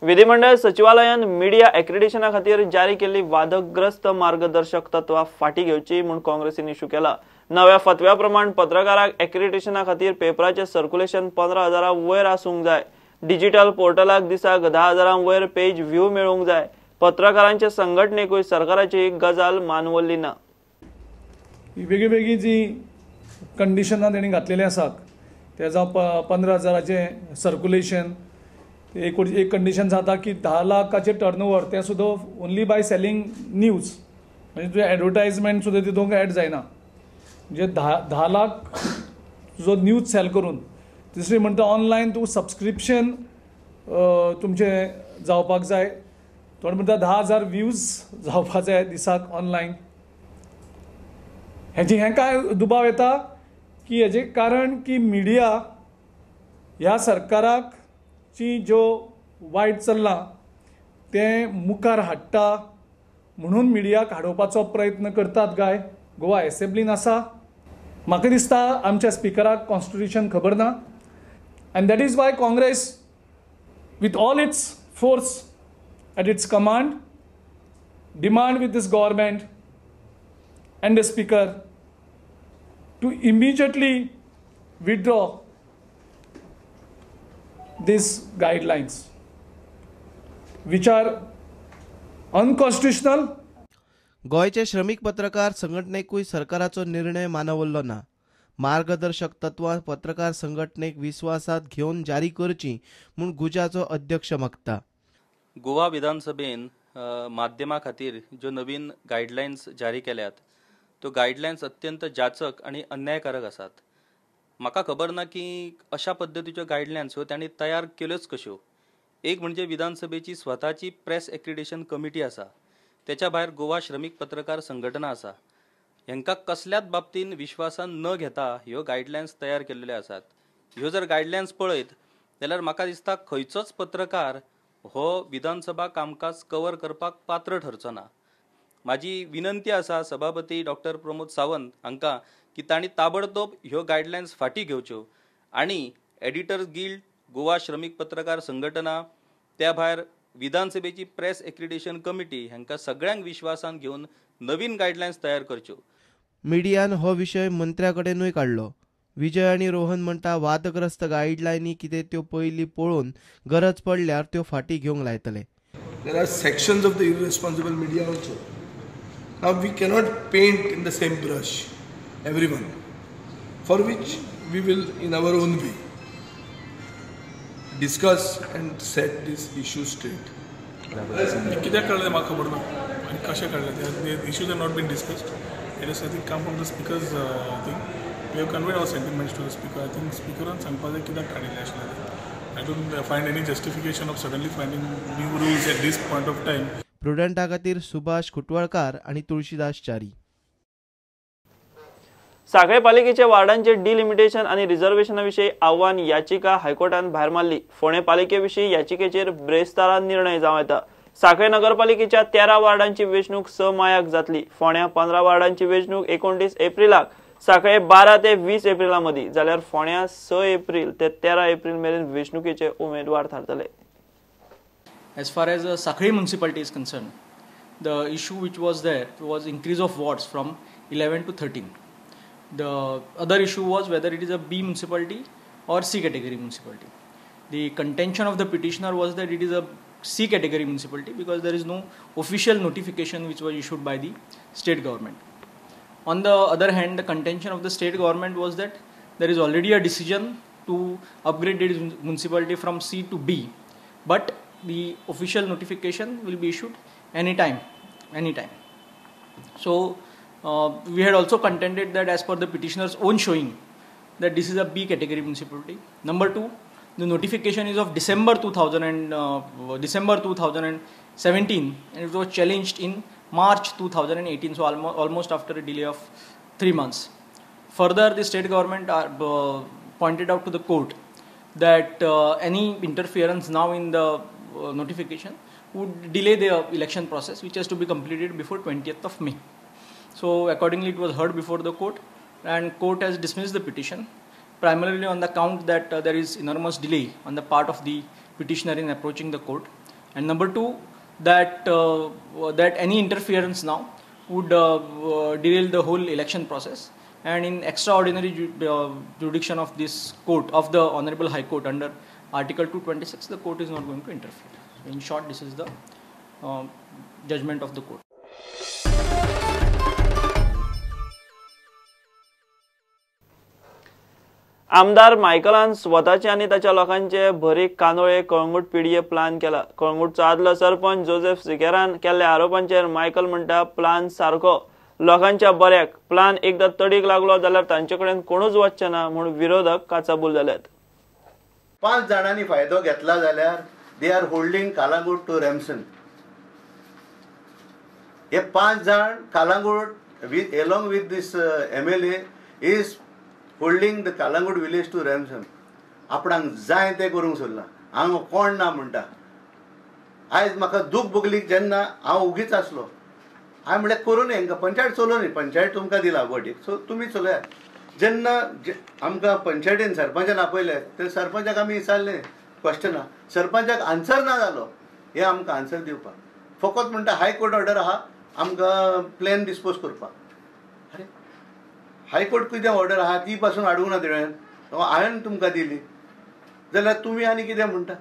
विधिमंडळ सचिवालयान मीडिया एक्रेडिशना खातीर जारी केल्ली वादग्रस्त मार्गदर्शक तत्वां फाटी घेवची म्हूण काँग्रेसीन इश्यू केला। नव्या फतव्या प्रमाण पत्रकाराक एक्रेडिशना खातीर पेपराचे सर्क्युलेशन 15,000 वयर आसूंक जाय। डिजिटल पोर्टलाक दिसाक 10,000 वयर पेज व्ह्यू मेळूंक जाय। पत्रकारांचे संघटनेकूय सरकाराची गजाल मानवल्ली ना। वेगळी जी कंडिशनां तेणी घातलेली आसात ते जावं 15,000चे सर्क्युलेशन। एक कंडिशन जाता की 10 लाखाचे टर्नओवर ते सुद्धा ओनली बाय सेलिंग न्यूज, म्हणजे तुझे एडवर्टाइजमेंट सुद्धा तितूंक ऍड जायना। म्हणजे 10 लाख जो न्यूज सेल करून, दुसरी म्हणटा ऑनलायन तूं सबस्क्रिप्शन तुमचे जावपाक जाय। थोडे म्हणटा 10,000 व्ह्यूज जावपाक जाय दिसाक ऑनलायन। हें काय दुबाव येता की हेजे कारण की मिडिया ह्या सरकाराक ची जो वायट चल्लां ते मुखार हाडटा म्हणून मिडियाक हाडोवपाचो प्रयत्न करतात काय गोवा असेंब्लीन आसा। म्हाका दिसता आमच्या स्पिकराक कॉन्स्टिट्यूशन खबर ना, and that is why Congress with all its force at its command demand with this government and the speaker to immediately withdraw these guidelines which are unconstitutional. गोयचे श्रमिक पत्रकार संघटनेकूय सरकाराचो निर्णय मानवल्लो ना। मार्गदर्शक तत्वां पत्रकार संघटनेक विश्वासात घेवन जारी करची म्हूण गुजाचो अध्यक्ष मागता। गोवा विधानसभेन माध्यमां खातीर ज्यो नवीन गायडलायन्स जारी केल्यात त्यो गायडलायन्स अत्यंत जाचक आनी अन्यायकारक आसात। म्हाका खबर ना की अशा पद्धतीच्यो गायडलायन्स ह्यो तांणी तयार केल्योच कश्यो। एक म्हणजे विधानसभेची स्वताची प्रेस एक्रिडिटेशन कमिटी आसा, त्याच्या भायर गोवा श्रमिक पत्रकार संघटना आसा। हांकां कसल्याच बाबतीन विश्वासान न घेता ह्यो गायडलायन्स तयार केल्ल्यो आसात। ह्यो जर गायडलायन्स पळयत जाल्यार म्हाका दिसता खंयचोच पत्रकार हो विधानसभा कामकाज कवर करपाक पात्र ठरचो ना। माझी विनंती आसा सभापती डॉक्टर प्रमोद सावंत हांकां की तांणी ताबडतोब ह्यो गायडलायन्स फाटी घेवच्यो आनी एडिटर्स गिल्ड, गोवा श्रमिक पत्रकार संघटना, त्या भायर विधानसभेची प्रेस एक्रिडिटेशन कमिटी हांकां सगळ्यांक विश्वासान घेवन नवीन गायडलायन्स तयार करच्यो। मिडियान हो विशय मंत्र्या कडेनूय काडलो। विजय आनी रोहन म्हणटा वादग्रस्त गायडलायनी कितें त्यो पयलीं पळोवन गरज पडल्यार त्यो फाटी घेवंक लायतले। There are sections of the irresponsible media also. Now we cannot paint in the same brush everyone, for which we will in our own way discuss and set this issue straight. कित्याक कळ्ळें म्हाका खबर ना आनी कशें कळ्ळें ते issues have not been discussed. It is I think come from the speaker's thing. We have conveyed our sentiments to the speaker. I think speakeran सांगपाक जाय कित्याक काडिल्लें आशिल्लें। I don't find any justification of suddenly finding new rules at this point of time. प्रुडंटा खातीर सुभाष कुटवळकार आणि तुळशीदास च्यारी। सांखळे पालिकेच्या वार्डांचे delimitation आणि रिझर्वेशना विशीं आव्हान याचिका हायकोर्टान भायर मारली। फोंडे पालिकेविशीं याचिकेचेर ब्रेस्तारान निर्णय जावं येता। सांखळे नगरपालिकेच्या 13 वार्डांची वेंचणूक 6 मायाक जातली। फोंड्या 15 वार्डांची वेंचणूक 29 एप्रिलाक, सांखळे 12 ते 20 एप्रिला मदीं, जाल्यार फोंड्या 6 एप्रिल ते 13 एप्रिल मेरेन वेंचणुकेचे उमेदवार थारतले। As far as Sakhalli municipality is concerned, the issue which was there was increase of wards from 11 to 13. The other issue was whether it is a B municipality or C category municipality. The contention of the petitioner was that it is a C category municipality because there is no official notification which was issued by the state government. On the other hand, the contention of the state government was that there is already a decision to upgrade the municipality from C to B, but the official notification will be issued anytime. So we had also contended that as per the petitioner's own showing that this is a B category municipality. Number two, the notification is of December 2017 and it was challenged in March 2018, so almost after a delay of 3 months. Further, the state government pointed out to the court that any interference now in the notification would delay the election process, which has to be completed before 20th of May. So accordingly it was heard before the court, and court has dismissed the petition primarily on the count that there is enormous delay on the part of the petitioner in approaching the court. and number two, that any interference now would derail the whole election process, and in extraordinary jurisdiction of this court, of the Honorable High Court under Article 226, the court is not going to interfere. So in short, this is the judgment of the court. आमदार मायकलान स्वताचे आणि ताच्या लोकांचे भरीक कानोळे Calangute PDA plan केला. कळंगूटचो आदलो sarpanch Joseph सिकेरान केल्ल्या आरोपांचेर Michael म्हणटा plan सारको, लोकांच्या बऱ्याक. प्लान एकदा तडीक लागलो जाल्यार तांचे कडेन कोणूच वचचे ना म्हूण विरोधक काचाबूल जाल्यात. 5 जाणांनी फायदो घेतला जाल्यार they are holding Calangute to रॅमसन. हे 5 जाण Calangute along with this MLA is holding the Kalangut village to ransom. आपणाक जाय ते करूंक सोदला, हांव कोण ना म्हणटा. आयज म्हाका दूख भोगलीक जेन्ना हांव उगीच आसलो, हांवें म्हणलें करून हेंकां पंचायत चलोव न्ही, पंचायत तुमकां दिला वटीक, सो तुमी चलयात. जेन्ना आमकां पंचायतीन सरपंचान आपयले, ते सरपंचाक आमी विचारलें क्वेश्चनां, सरपंचाक आन्सर ना जालो. हे आमकां आन्सर दिवपाक फकत म्हणटा हायकोर्ट ऑर्डर आहा आमकां प्लॅन डिस्पोज करपाक. अरे हायकोर्ट कितें ऑर्डर आहा ती पासून हाडूंक ना तेणें, हांवें तुमकां दिली जाल्यार तुमी आनी कितें म्हणटा.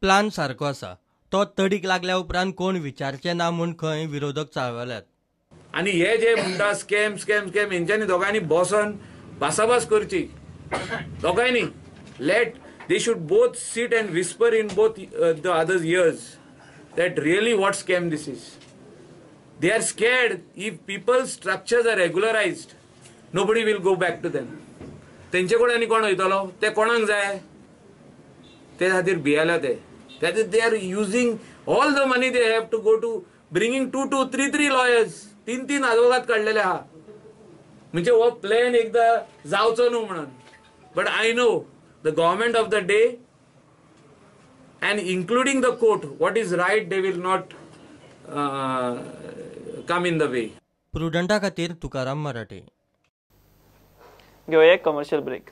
प्लान सारको आसा, तो तडीक लागल्या उपरांत कोण विचारचे ना म्हूण खंय विरोधक चाळवल्यात. आनी हे जे म्हणटा स्कॅम स्कॅम स्कॅम, हेंच्यांनी दोगांनी बसून भासाभास करची. दोगांयनी let they should both sit and whisper in both the others ears that really what scam this is. They are scared if people's structures are regularized, nobody will go back to them. तेंचे कडेन आनी कोण वयतलो, ते कोणाक जाय ते खातीर भियेला ते. They are using all the money they have to go to bringing 2, 3 lawyers, 3 advocate काडलेले आहा. म्हणजे हो प्लॅन एकदा जावचो न्हू म्हणून. But I know the government of the day and including the court, what is right they will not come in the way. प्रुडंटा खातीर तुकाराम मराठे. घेऊया एक कमर्शियल ब्रेक.